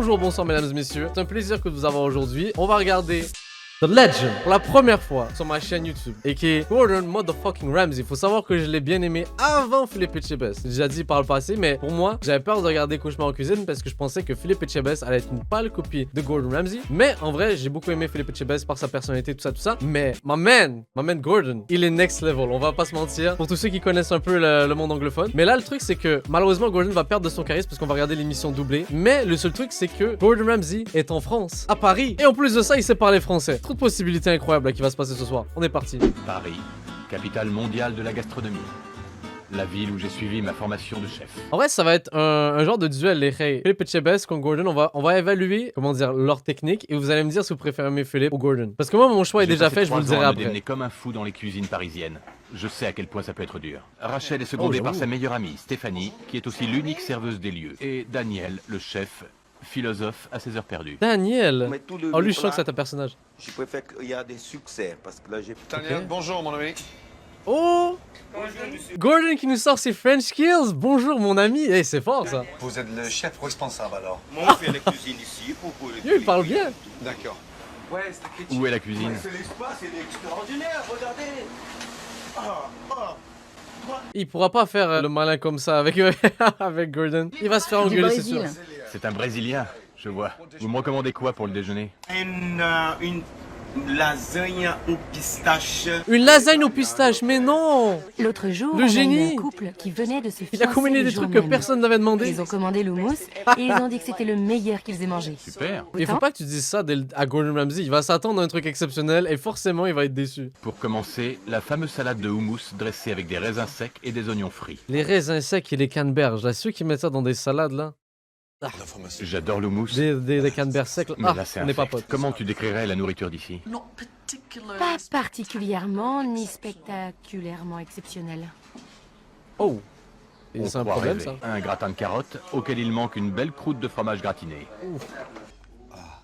Bonjour, bonsoir mesdames et messieurs, c'est un plaisir que de vous avoir aujourd'hui. On va regarder The Legend pour la première fois sur ma chaîne YouTube et qui est Gordon Motherfucking Ramsay. Faut savoir que je l'ai bien aimé avant Philippe Etchebest. J'ai déjà dit par le passé, mais pour moi, j'avais peur de regarder Cauchemar en cuisine parce que je pensais que Philippe Etchebest allait être une pâle copie de Gordon Ramsay. Mais en vrai, j'ai beaucoup aimé Philippe Etchebest par sa personnalité, tout ça. Mais my man Gordon, il est next level. On va pas se mentir. Pour tous ceux qui connaissent un peu le monde anglophone. Mais là, le truc, c'est que malheureusement, Gordon va perdre de son charisme parce qu'on va regarder l'émission doublée. Mais le seul truc, c'est que Gordon Ramsay est en France, à Paris. Et en plus de ça, il sait parler français. Trop de possibilités incroyables là, qui va se passer ce soir. On est parti. Paris, capitale mondiale de la gastronomie. La ville où j'ai suivi ma formation de chef. En vrai, ça va être un genre de duel, les Rey. Philippe Etchebest contre Gordon, on va évaluer, comment dire, leur technique et vous allez me dire si vous préférez Philippe ou Gordon. Parce que moi, mon choix est déjà fait, je vous le dirai après. J'ai comme un fou dans les cuisines parisiennes. Je sais à quel point ça peut être dur. Rachel est secondée par sa meilleure amie, Stéphanie, qui est aussi l'unique serveuse des lieux. Et Daniel, le chef, philosophe à ses heures perdues. Daniel. Oh, lui, je sens que c'est un personnage. Je préfère qu'il y a des succès parce que là j'ai. Daniel, bonjour mon ami. Oh, Gordon qui nous sort ses French skills. Bonjour mon ami. Eh, c'est fort ça. Vous êtes le chef responsable alors. Moi, on fait la cuisine ici pour Il parle bien. D'accord. Où est la cuisine? C'est l'espace, c'est extraordinaire, regardez. Il pourra pas faire le malin comme ça avec, avec Gordon. Il va se faire engueuler, c'est sûr. C'est un Brésilien, je vois. Vous me recommandez quoi pour le déjeuner? Une lasagne aux pistaches. Une lasagne aux pistaches, mais non. L'autre jour, Le on a génie. eu un couple qui venait de se Il a fiancer combiné le des jour trucs que même. personne n'avait demandé. Ils ont commandé l'houmous et ils ont dit que c'était le meilleur qu'ils aient mangé. Super. Il faut pas que tu dises ça à Gordon Ramsay. Il va s'attendre à un truc exceptionnel et forcément il va être déçu. Pour commencer, la fameuse salade de houmous dressée avec des raisins secs et des oignons frits. Les raisins secs et les canneberges, là, ceux qui mettent ça dans des salades là. J'adore l'houmous. Des canneberges secs là. Mais Ah, là, c'est on n'est pas infect. potes. Comment tu décrirais la nourriture d'ici? Pas particulièrement ni spectaculairement exceptionnel. Oh. Et On c'est un croit problème rêver. ça. Un gratin de carottes auquel il manque une belle croûte de fromage gratiné.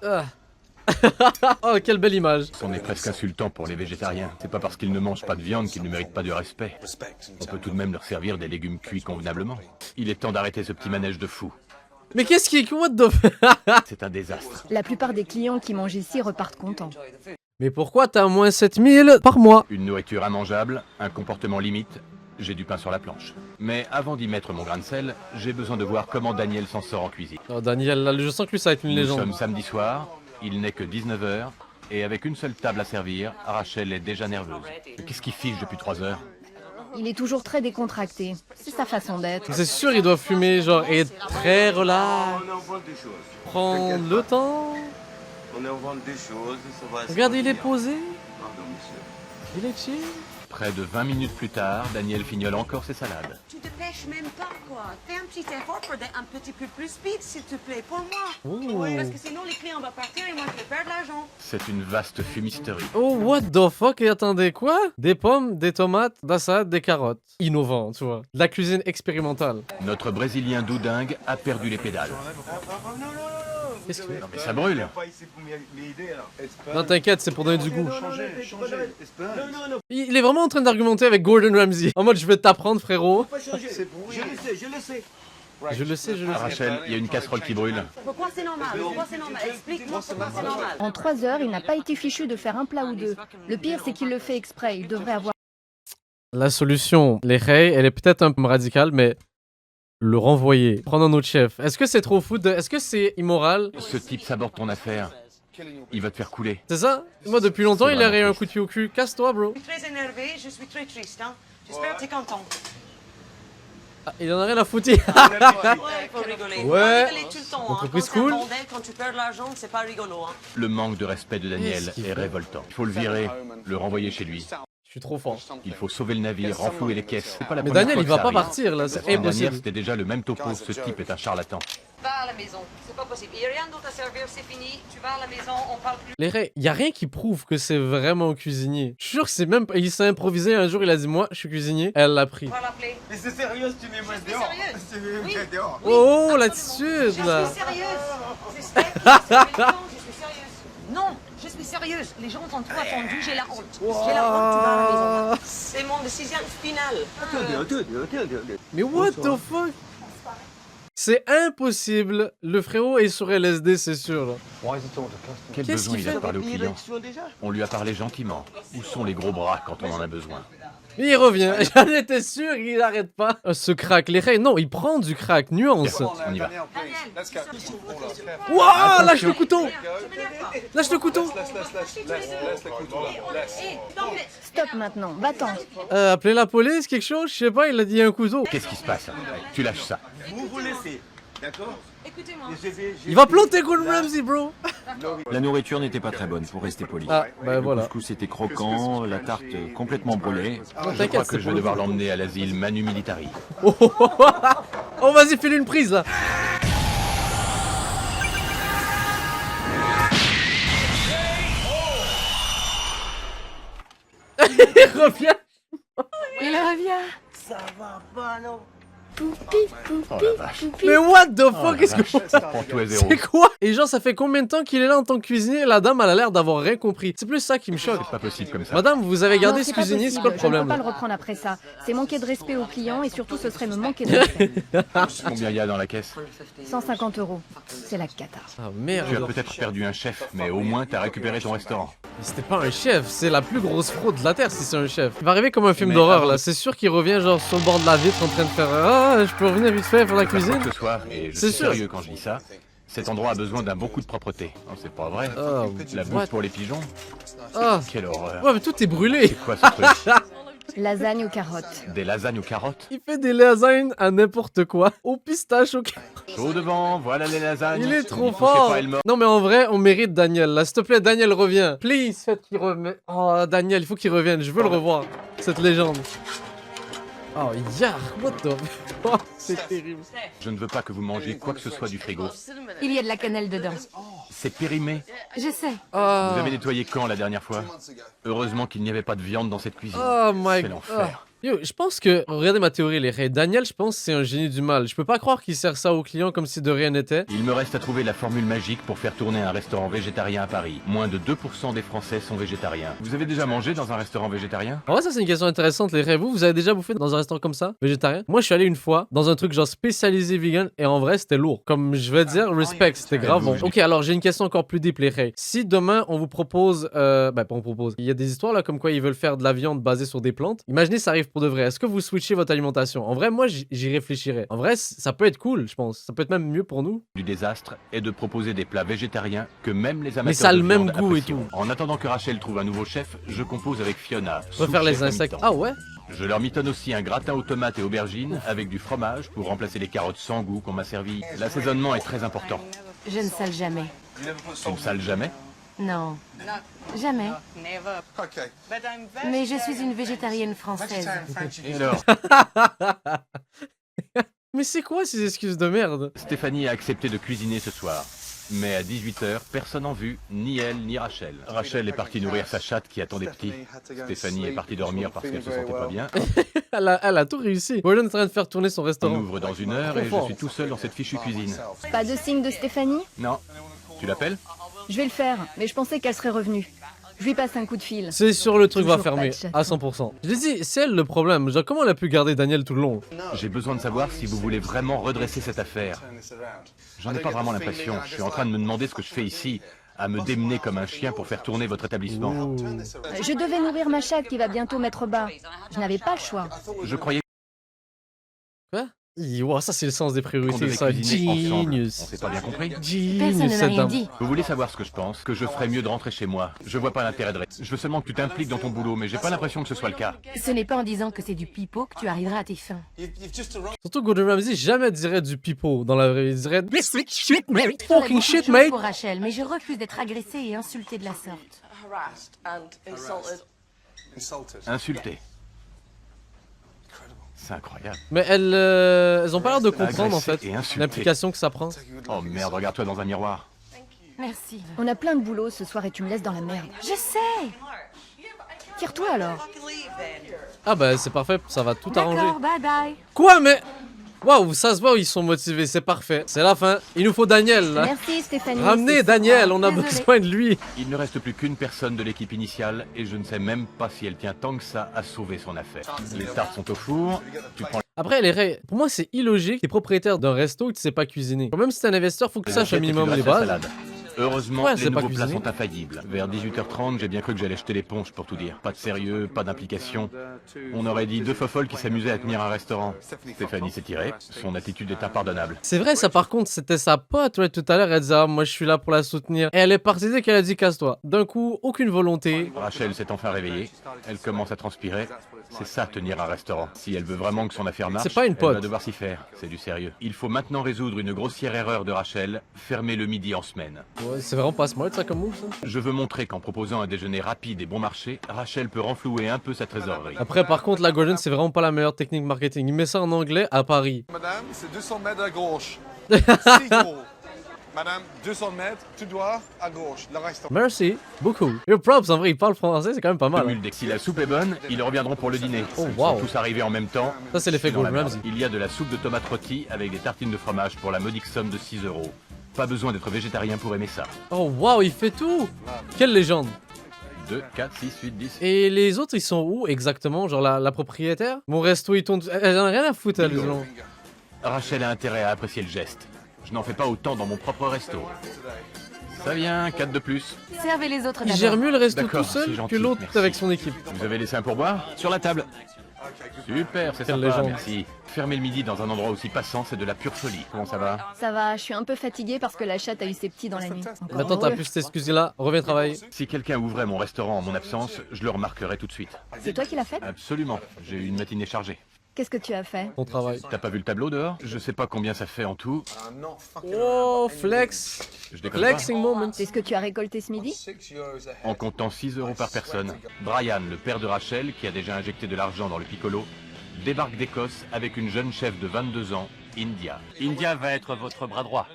Ah. Oh, quelle belle image. On est presque insultant pour les végétariens. C'est pas parce qu'ils ne mangent pas de viande qu'ils ne méritent pas de respect. On peut tout de même leur servir des légumes cuits convenablement. Il est temps d'arrêter ce petit manège de fou. Mais qu'est-ce qui est... What the... C'est un désastre. La plupart des clients qui mangent ici repartent contents. Mais pourquoi t'as moins 7000 par mois? Une nourriture immangeable, un comportement limite, j'ai du pain sur la planche. Mais avant d'y mettre mon grain de sel, j'ai besoin de voir comment Daniel s'en sort en cuisine. Oh, Daniel, là, je sens que lui ça va être une Nous légende. sommes samedi soir, il n'est que 19h, et avec une seule table à servir, Rachel est déjà nerveuse. Mais qu'est-ce qu'il fiche depuis 3 heures? Il est toujours très décontracté. C'est sa façon d'être. C'est sûr, il doit fumer, genre, et être très relax. On invente des choses. Prendre le temps. On invente des choses. Ça va se Regardez, il est produire. posé. Pardon, monsieur. Il est chill. Près de 20 minutes plus tard, Daniel fignole encore ses salades. Tu te pêches même pas, quoi. Fais un petit effort pour être un petit peu plus speed, s'il te plaît, pour moi. Oh. Parce que sinon, les clients vont partir et moi, je vais perdre l'argent. C'est une vaste fumisterie. Oh, what the fuck? Et attendez, quoi? Des pommes, des tomates, de la salade, des carottes. Innovant, tu vois. De la cuisine expérimentale. Notre Brésilien doudingue a perdu les pédales. Qu'est-ce que tu fais? Non mais ça brûle. Pas ici pour m'aider là. Non, t'inquiète, c'est pour donner du goût. Changez. Non. Il est vraiment en train d'argumenter avec Gordon Ramsay. En mode, je vais t'apprendre, frérot. Pas changer. Je le sais. Je le sais. Rachel, il y a une casserole qui brûle. Pourquoi c'est normal? Pourquoi c'est normal? Explique-moi pourquoi c'est normal. En 3 heures, il n'a pas été fichu de faire un plat ou deux. Le pire, c'est qu'il le fait exprès. Il devrait avoir... La solution, les Rey, elle est peut-être un peu radicale, mais le renvoyer, prendre un autre chef. Est-ce que c'est trop fou? Est-ce que c'est immoral? Ce type saborde ton affaire. Il va te faire couler. C'est ça? Moi, depuis longtemps, C'est il aurait eu un vraiment coup de pied au cul. Casse-toi, bro. Je suis très énervée, je suis très triste, hein. J'espère que t'es content. Ah, il en a rien à foutre. Ouais, il faut rigoler. Ouais. Faut rigoler tout le temps, hein. Entreprise Quand c'est un cool. bordel, quand tu perds de l'argent, c'est pas rigolo, hein. Le manque de respect de Daniel Qu'est-ce qu'il est fait révoltant. Il faut le virer, le renvoyer chez lui. Je suis trop fort. Il faut sauver le navire, renflouer les caisses. C'est pas la Mais première Daniel, fois il que va ça pas arrive. partir, là. C'est La semaine dernière, impossible. c'était déjà le même topo. Ce type est un charlatan. Va à la maison, c'est pas possible. Il y a rien d'autre à servir, c'est fini. Tu vas à la maison, on parle plus. Les Rey, y a rien qui prouve que c'est vraiment un cuisinier. Je suis sûr que c'est même... Il s'est improvisé un jour, il a dit, moi, je suis cuisinier. Elle l'a pris. On va l'appeler. Mais c'est sérieux, tu mets moi suis dehors. sérieuse. Tu me Oui. mets dehors. Oh, l'attitude, Je là. suis sérieuse. J'espère que tu sais le temps, je suis sérieuse. Non, je suis sérieuse. Les gens t'ont tout attendu, j'ai la honte. J'ai la honte, tu vas à la maison. Wow. C'est mon décision finale. Attendez. Mais what the fuck? C'est impossible. Le frérot est sur LSD, c'est sûr. Là. Quel Qu'est-ce besoin qu'il il a fait de parler au client? L'élection déjà? On lui a parlé gentiment. Où sont les gros bras quand on en a besoin? Il revient. J'en étais sûr, il n'arrête pas. Ce crack, les règles. Non, il prend du crack. Nuance. On y va. Daniel, please. Let's go. Wouah, lâche le couteau. Lâche le couteau. Laisse le couteau là. Laisse. Stop maintenant, va-t'en. Appelez la police, quelque chose. Je sais pas, il a dit un couteau. Qu'est-ce qui se passe? Tu lâches ça. Vous laissez, d'accord? Écoutez-moi. Il va planter Gordon Ramsay, bro. La nourriture n'était pas très bonne, pour rester poli. Ah, bah Le voilà. couscous était croquant, la tarte complètement brûlée. Non, Je crois t'inquiète, que c'est je pour vais le devoir fun. l'emmener à l'asile Manu Militari. Oh, vas-y, fais-lui une prise, là. Il revient. Il revient. Ça va pas, non? Poupi, poupi, Oh la vache. poupi. Mais what the Oh fuck, la est-ce que... vache, ça prend tout à zéro. C'est quoi? Et genre, ça fait combien de temps qu'il est là en tant que cuisinier? La dame, elle a l'air d'avoir rien compris. C'est plus ça qui me choque. C'est pas possible comme ça. Madame, vous avez gardé Non, ce c'est pas cuisinier, c'est possible. quoi le Je ne problème peux pas là? le reprendre après ça. C'est manquer de respect aux clients et surtout ce serait me manquer de respect. Combien il y a dans la caisse? 150 €. C'est la cata. Ah Tu as merde. peut-être perdu un chef, mais au moins t'as récupéré ton restaurant. Mais c'était pas un chef, c'est la plus grosse fraude de la Terre si c'est un chef. Il va arriver comme un film Mais d'horreur avant là. de- C'est sûr qu'il revient genre sur le bord de la vitre en train de faire ah, je peux revenir vite fait faire la Quoi cuisine. que ce soit, et je C'est suis sûr. sérieux quand je dis ça, cet endroit a besoin d'un bon coup de propreté. Non, c'est pas vrai. Ah, La what? bouffe pour les pigeons? Ah. Quelle horreur. Ouais, mais tout est brûlé. C'est quoi ce truc? Lasagne aux carottes. Des lasagnes aux carottes? Il fait des lasagnes à n'importe quoi. Au pistache, au Chaud devant, voilà les lasagnes. Il est Ne trop touchez fort. pas, elle meurt. Non mais en vrai, on mérite Daniel. Là, s'il te plaît, Daniel reviens. Please, faites qu'il revienne. Oh, Daniel, il faut qu'il revienne. Je veux le revoir. Cette légende. Oh, yar, what the... Oh, c'est terrible. Je ne veux pas que vous mangiez quoi que ce soit du frigo. Il y a de la cannelle dedans. C'est périmé. Je sais. Ah. Vous avez nettoyé quand la dernière fois? Heureusement qu'il n'y avait pas de viande dans cette cuisine. Oh my C'est god. l'enfer. Yo, je pense que, regardez ma théorie, les raies. Daniel, je pense que c'est un génie du mal. Je peux pas croire qu'il sert ça aux clients comme si de rien n'était. Il me reste à trouver la formule magique pour faire tourner un restaurant végétarien à Paris. Moins de 2% des Français sont végétariens. Vous avez déjà mangé dans un restaurant végétarien? En vrai, ça c'est une question intéressante, les raies. Vous avez déjà bouffé dans un restaurant comme ça, végétarien? Moi, je suis allé une fois dans un truc genre spécialisé vegan et en vrai, c'était lourd. Comme je vais dire, respect, c'était grave bon. Ok, alors j'ai une question encore plus deep, les raies. Si demain on vous propose, pas on propose, il y a des histoires là comme quoi ils veulent faire de la viande basée sur des plantes. Imaginez ça arrive pour de vrai. Est-ce que vous switchez votre alimentation? En vrai, moi j'y réfléchirais. En vrai, ça peut être cool, je pense. Ça peut être même mieux pour nous. Du désastre est de proposer des plats végétariens que même les amateurs Mais ça a de le même viande goût et apprécient. tout. En attendant que Rachel trouve un nouveau chef, je compose avec Fiona. Refaire les sous-chef à insectes. mi-temps. Ah ouais? Je leur mitonne aussi un gratin aux tomates et aubergines avec du fromage pour remplacer les carottes sans goût qu'on m'a servi. L'assaisonnement est très important. Je ne sale jamais. Tu ne sales jamais? Non. Jamais. OK. Mais je suis une végétarienne française. Vegetarian French. Et alors? Mais c'est quoi ces excuses de merde? Stéphanie a accepté de cuisiner ce soir. Mais à 18h, personne en vue, ni elle ni Rachel. Rachel est partie nourrir sa chatte qui attendait petit. Stéphanie est partie dormir parce qu'elle se sentait pas bien. Elle a tout réussi. Gordon est en train de faire tourner son On restaurant. ouvre dans 1 heure et je suis tout seul dans cette fichue cuisine. Pas de signe de Stéphanie? Non. Tu l'appelles? Je vais le faire, mais je pensais qu'elle serait revenue. Je lui passe un coup de fil. C'est sûr, le truc va Toujours pas fermer de chaton. à 100%. Je l'ai dit, c'est elle le problème. Genre, comment elle a pu garder Daniel tout le long? J'ai besoin de savoir si vous voulez vraiment redresser cette affaire. J'en ai pas vraiment l'impression. Je suis en train de me demander ce que je fais ici, à me démener comme un chien pour faire tourner votre établissement. Je devais nourrir ma chatte qui va bientôt mettre bas. Je n'avais pas le choix. Je croyais Quoi? Wow, ça c'est le sens des qu'on priorités, devait ça. cuisiner ensemble. On Genius. s'est pas bien compris? Personne Genius, ne m'a cette rien dame. dit. Vous voulez savoir ce que je pense? Que je ferais mieux de rentrer chez moi. Je vois pas l'intérêt de rester. Je veux seulement que tu t'impliques dans ton boulot, mais j'ai pas l'impression que ce soit le cas. Ce n'est pas en disant que c'est du pipeau que tu arriveras à tes fins. Surtout Gordon Ramsay jamais dirait du pipeau dans la vraie vie. Il dirait fucking shit, Beaucoup de choses mate. pour Rachel, mais je refuse d'être agressée et insultée de la sorte. Insulté. C'est incroyable. Mais elles ont pas l'air de comprendre en Agressé fait et insulté. l'implication que ça prend. Oh merde, regarde-toi dans un miroir. Merci. On a plein de boulot ce soir et tu me laisses dans la merde. Je sais. Tire-toi alors. Ah bah c'est parfait, ça va tout arranger. D'accord, bye bye. Quoi mais... Waouh, ça se voit, ils sont motivés, c'est parfait. C'est la fin. Il nous faut Daniel là. Merci Stéphanie. Ramenez c'est Daniel, on a Désolée. besoin de lui. Il ne reste plus qu'une personne de l'équipe initiale et je ne sais même pas si elle tient tant que ça à sauver son affaire. Les tartes sont au four, tu prends Après, pour moi, c'est illogique. T'es propriétaire d'un resto et tu sais pas cuisiner. Même si t'es un investisseur, faut que tu saches un minimum les bases. Heureusement, Ouais, les c'est pas nouveaux plats cuisiner. sont infaillibles. Vers 18h30, j'ai bien cru que j'allais jeter l'éponge pour tout dire. Pas de sérieux, pas d'implication. On aurait dit deux fofolles qui s'amusaient à tenir un restaurant. Stéphanie s'est tirée, son attitude est impardonnable. C'est vrai, ça par contre, c'était sa pote, ouais, tout à l'heure, elle disait, ah, moi je suis là pour la soutenir. Et elle est partie dès qu'elle a dit, casse-toi. D'un coup, aucune volonté. Rachel s'est enfin réveillée, elle commence à transpirer. C'est ça, tenir un restaurant. Si elle veut vraiment que son affaire marche, C'est pas une pote. elle va devoir s'y faire. C'est du sérieux. Il faut maintenant résoudre une grossière erreur de Rachel, fermer le midi en semaine. Ouais, c'est vraiment pas smart ça comme move, ça. Je veux montrer qu'en proposant un déjeuner rapide et bon marché, Rachel peut renflouer un peu sa trésorerie. Après, par contre, la Gordon, c'est vraiment pas la meilleure technique marketing. Il met ça en anglais à Paris. Madame, c'est 200 mètres à gauche. 6 gros. Madame, 200 mètres, tout droit, à gauche, le restaurant. Merci, beaucoup. Yo, props, en vrai, il parle français, c'est quand même pas mal. Hein. Si la soupe est bonne, ils reviendront pour le dîner. Oh, Ils wow. sont tous arrivés en même temps. Ça, c'est l'effet Dans la Gordon merde. Ramsay. Il y a de la soupe de tomates rôties avec des tartines de fromage pour la modique somme de 6 €. Pas besoin d'être végétarien pour aimer ça. Oh, waouh, il fait tout. Quelle légende. 2, 4, 6, 8, 10. Et les autres, ils sont où exactement? Genre la propriétaire? Mon resto, il tourne. Elle en a rien à foutre, elle, disons. Rachel a intérêt à apprécier le geste. Je n'en fais pas autant dans mon propre resto. Ça vient, 4 de plus. Servez les autres Il d'abord. gère mieux le resto D'accord, tout seul c'est gentil, que l'autre merci. avec son équipe. Vous avez laissé un pourboire? Sur la table. Super, c'est Quelle sympa, légende. merci. Fermer le midi dans un endroit aussi passant, c'est de la pure folie. Comment ça va? Ça va, je suis un peu fatiguée parce que la chatte a eu ses petits dans la nuit. Encore Maintenant, t'as heureux. plus t'excuser là. Reviens travailler. Si quelqu'un ouvrait mon restaurant en mon absence, je le remarquerais tout de suite. C'est toi qui l'as fait? Absolument, j'ai eu une matinée chargée. Qu'est-ce que tu as fait? Ton travail. T'as pas vu le tableau dehors? Je sais pas combien ça fait en tout. Oh, flex. Je déconne Flexing moment. C'est ce que tu as récolté ce midi? pas. En comptant 6 € par personne, Brian, le père de Rachel, qui a déjà injecté de l'argent dans le piccolo, débarque d'Écosse avec une jeune chef de 22 ans, India. India va être votre bras droit.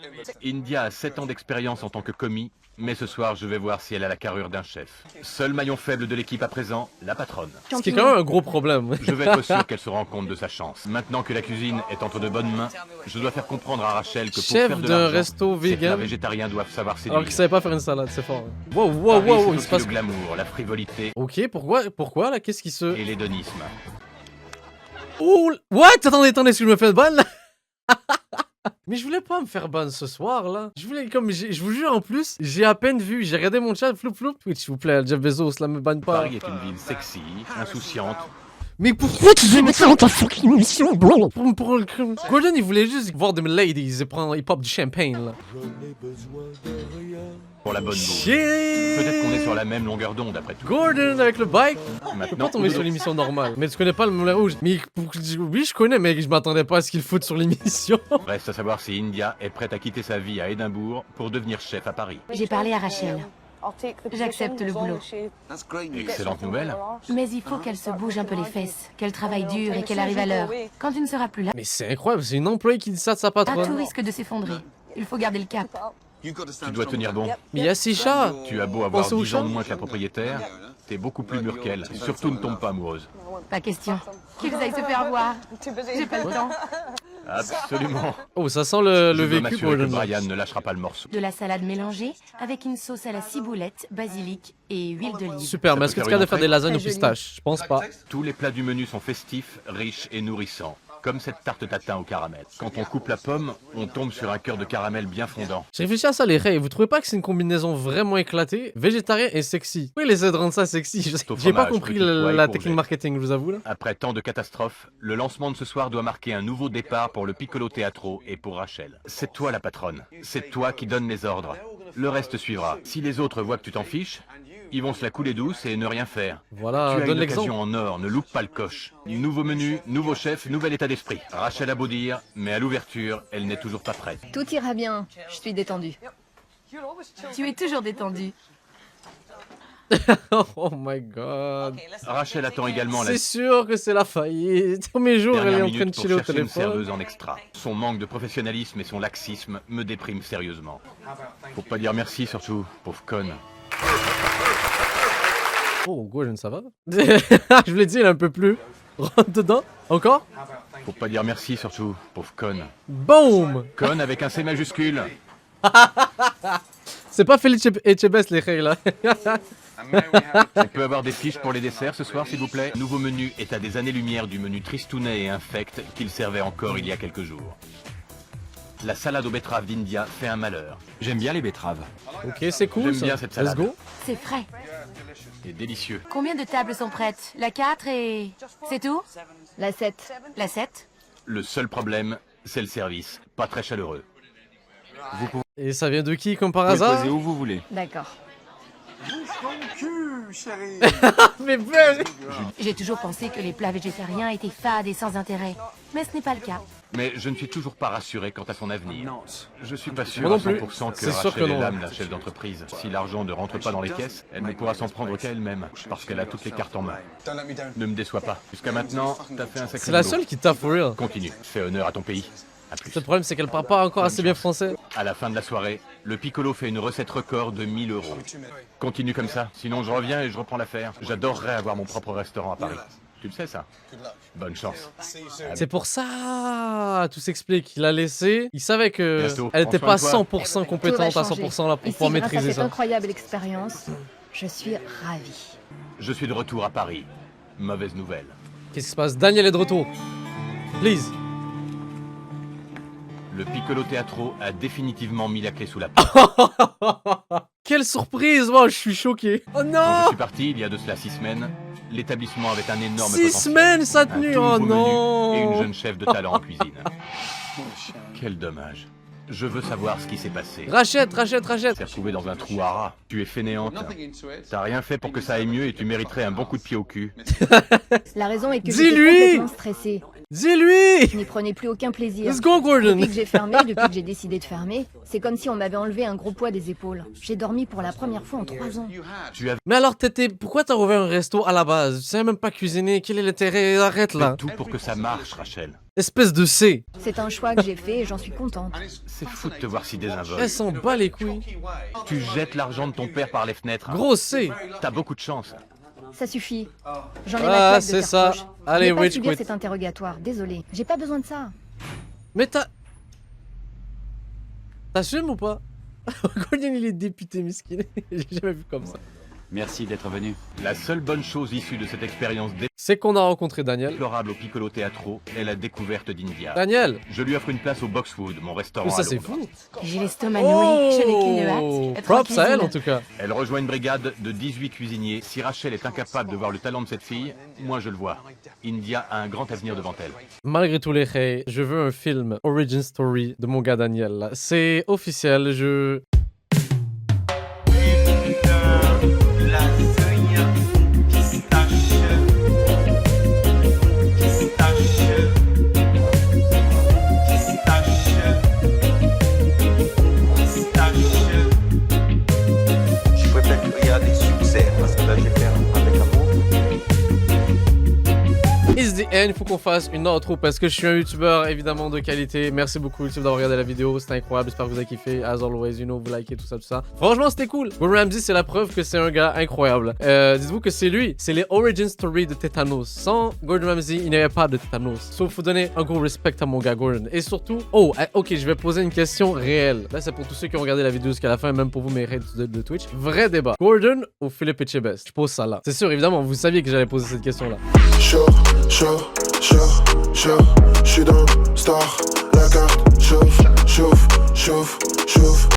India a 7 ans d'expérience en tant que commis, mais ce soir je vais voir si elle a la carrure d'un chef. Seul maillon faible de l'équipe à présent, la patronne. Ce qui est quand même un gros problème. Je vais être sûr qu'elle se rend compte de sa chance. Maintenant que la cuisine est entre de bonnes mains, je dois faire comprendre à Rachel que pour Chef faire de d'un l'argent, resto ces plats vegan. végétariens doivent savoir séduire. Alors qu'il savait pas faire une salade, c'est fort. Wow, wow, Paris, wow, c'est il aussi se passe. le glamour, la frivolité Ok, pourquoi là? Qu'est-ce qui se. et l'hédonisme. Oh, what? Attendez, est-ce que je me fais ban là? Mais je voulais pas me faire ban ce soir là. Je voulais je vous jure en plus, j'ai à peine vu, j'ai regardé mon chat, floup floup. Twitch, s'il vous plaît, Jeff Bezos, là me banne pas. Paris est une ville sexy, insouciante. Mais pourquoi tu veux mettre ça dans ta fucking mission, bro? Pour le crime. Gordon, il voulait juste voir des ladies et prendre, il pop du champagne là. Pour la bonne bouffe. Shit! Peut-être qu'on est sur la même longueur d'onde après tout. Gordon avec le bike. Je peux pas Maintenant, tomber sur l'émission normale. Mais tu connais pas le moulin rouge. Mais oui, je connais, mais je m'attendais pas à ce qu'il foute sur l'émission. reste à savoir si India est prête à quitter sa vie à Édimbourg pour devenir chef à Paris. J'ai parlé à Rachel. J'accepte le boulot. Excellente nouvelle. Mais il faut qu'elle se bouge un peu les fesses, qu'elle travaille dur et qu'elle arrive à l'heure. Quand tu ne seras plus là, Mais c'est incroyable, c'est une employée qui dit ça de sa tout patronne. risque de s'effondrer. Il faut garder le cap. Tu dois tenir bon. Mais il y a 6 chats. Tu as beau avoir Pensez au 10 ans chat. de moins que la propriétaire, t'es beaucoup plus mûr qu'elle. Surtout ne tombe pas amoureuse. Pas question. Qu'ils aillent se faire voir. J'ai pas le temps. Absolument. Oh, ça sent le Je veux vécu m'assurer que Gordon. Brian ne lâchera pas le morceau. De la salade mélangée avec une sauce à la ciboulette, basilic et huile d'olive. Super, mais Ça est-ce que peut tu es faire capable de une faire des lasagnes aux Très joli. pistaches? Je pense pas. Tous les plats du menu sont festifs, riches et nourrissants. Comme cette tarte tatin au caramel. Quand on coupe la pomme, on tombe sur un cœur de caramel bien fondant. J'ai réfléchi à ça, les rays. Vous trouvez pas que c'est une combinaison vraiment éclatée? Végétarien et sexy. Oui, il essaie de rendre ça sexy. J'ai pas fromage, compris petites pois et la courgettes. technique marketing, je vous avoue là. Après tant de catastrophes, le lancement de ce soir doit marquer un nouveau départ pour le Piccolo Teatro et pour Rachel. C'est toi la patronne. C'est toi qui donnes les ordres. Le reste suivra. Si les autres voient que tu t'en fiches, ils vont se la couler douce et ne rien faire. Voilà, Tu as donne une l'exemple. occasion en or, ne loupe pas le coche. Nouveau menu, nouveau chef, nouvel état d'esprit. Rachel a beau dire, mais à l'ouverture, elle n'est toujours pas prête. Tout ira bien, je suis détendue. Tu es toujours détendu. Oh my god. Rachel attend également la C'est sûr que c'est la faillite. Premier jour, elle est dernière en train de minute pour chiller au chercher une téléphone. serveuse en extra. Son manque de professionnalisme et son laxisme me dépriment sérieusement. Faut pas dire merci surtout, pauvre conne. Oh, Gordon, ça va? Je vous l'ai dit, il est un peu plus. Rentre dedans. Encore? Faut pas dire merci surtout, pauvre conne. Boom! Conne avec un C majuscule. C'est pas Félix Etchebest les règles là. On peut avoir des fiches pour les desserts ce soir, s'il vous plaît. Le nouveau menu est à des années-lumière du menu tristounet et infect qu'il servait encore il y a quelques jours. La salade aux betteraves d'India fait un malheur. J'aime bien les betteraves. Ok, c'est cool J'aime ça. bien cette Let's salade. go. C'est frais. C'est délicieux. Combien de tables sont prêtes? La 4 et... C'est tout? La 7. La 7? Le seul problème, c'est le service. Pas très chaleureux. Et ça vient de qui comme par Vous pouvez hasard? poser où vous voulez. D'accord. Mais ben... J'ai toujours pensé que les plats végétariens étaient fades et sans intérêt. Mais ce n'est pas le cas. Mais je ne suis toujours pas rassuré quant à son avenir. Je suis pas sûr Moi non à plus. 100% que C'est sûr que Rachel non. est l'âme, la chef d'entreprise. Si l'argent ne rentre pas dans les caisses, elle ne pourra s'en prendre qu'à elle-même, parce qu'elle a toutes les cartes en main. Ne me déçois pas. Jusqu'à maintenant, t'as fait un sacré C'est la boulot. seule qui taffe for real. Continue, fais honneur à ton pays. À plus. Le problème c'est qu'elle parle pas encore assez bien français. À la fin de la soirée, le Piccolo fait une recette record de 1000 €. Continue comme ça, sinon je reviens et je reprends l'affaire. J'adorerais avoir mon propre restaurant à Paris. Tu le sais ça? Bonne chance. C'est pour ça, tout s'explique. Il a laissé, il savait que Bientôt. elle était Prends pas soin de 100% Tout compétente va à changer. 100% là pour Ici, pouvoir grâce à maîtriser cette ça. incroyable expérience, je suis ravie. Je suis de retour à Paris. Mauvaise nouvelle. Qu'est-ce qui se passe? Daniel est de retour. Please. Le Piccolo Teatro a définitivement mis la clé sous la porte. Quelle surprise, moi je suis choqué. Oh Quand je non, suis parti, il y a de cela 6 semaines, l'établissement avait un énorme 6 potentiel. semaines ça a Un tenu, tout oh nouveau menu et une non. jeune chef de talent en cuisine. Quel dommage. Je veux savoir ce qui s'est passé. Rachète. T'es retrouvé dans un trou à rats. Tu es fainéante. T'as rien fait pour que ça aille mieux et tu mériterais un bon coup de pied au cul. La raison est que Dis-lui j'étais complètement stressée. Dis-lui. Je n'y prenais plus aucun plaisir. Let's go Gordon. Depuis que j'ai fermé, depuis que j'ai décidé de fermer, c'est comme si on m'avait enlevé un gros poids des épaules. J'ai dormi pour la première fois en 3 ans. Tu as Mais alors pourquoi t'as ouvert un resto à la base? Tu sais même pas cuisiner, quel est l'intérêt? Arrête fait là. tout pour que ça marche, Rachel. Espèce de C. C'est un choix que j'ai fait et j'en suis contente. C'est fou de te voir si désinvolte. Elle s'en bat les couilles. Tu jettes l'argent de ton père par les fenêtres. Gros C. T'as beaucoup de chance. Ça suffit. J'en ai Ah, ma claque de c'est faire ça. poche. Allez, Je vais pas rage subir quit. cet interrogatoire, désolé. J'ai pas besoin de ça. Mais t'assumes ou pas? Gordon il est député miskin. J'ai jamais vu comme ça. Merci d'être venu. La seule bonne chose issue de cette expérience C'est qu'on a rencontré Daniel. déplorable au Piccolo Teatro est la découverte d'India. Daniel. Je lui offre une place au Boxwood, mon restaurant Mais ça à c'est Londres. fou. J'ai l'estomac noué, je n'ai qu'une hâte. Être en Props à elle cuisine. en tout cas. Elle rejoint une brigade de 18 cuisiniers. Si Rachel est incapable de voir le talent de cette fille, moi je le vois. India a un grand avenir devant elle. Malgré tous les hays, je veux un film origin story de mon gars Daniel. là. C'est officiel, je... Je préfère qu'il y a des succès parce que là je vais faire avec amour. It's the end, il faut qu'on fasse une outro parce que je suis un youtubeur évidemment de qualité. Merci beaucoup YouTube d'avoir regardé la vidéo, c'était incroyable, j'espère que vous avez kiffé. As always, you know, vous likez tout ça. Franchement c'était cool. Gordon Ramsay c'est la preuve que c'est un gars incroyable. Dites-vous que c'est lui, c'est les origin story de Tétanos. Sans Gordon Ramsay, il n'y avait pas de Tétanos. Sauf faut donner un gros respect à mon gars Gordon. Et surtout, ok, je vais poser une question réelle. Là c'est pour tous ceux qui ont regardé la vidéo jusqu'à la fin, même pour vous mes rates de Twitch. Vrai débat. Gordon ou Philippe Etchebest? Je pose ça là. C'est sûr évidemment, vous saviez que j'allais poser cette question là. Chaud, je suis dans le star, la carte chauffe.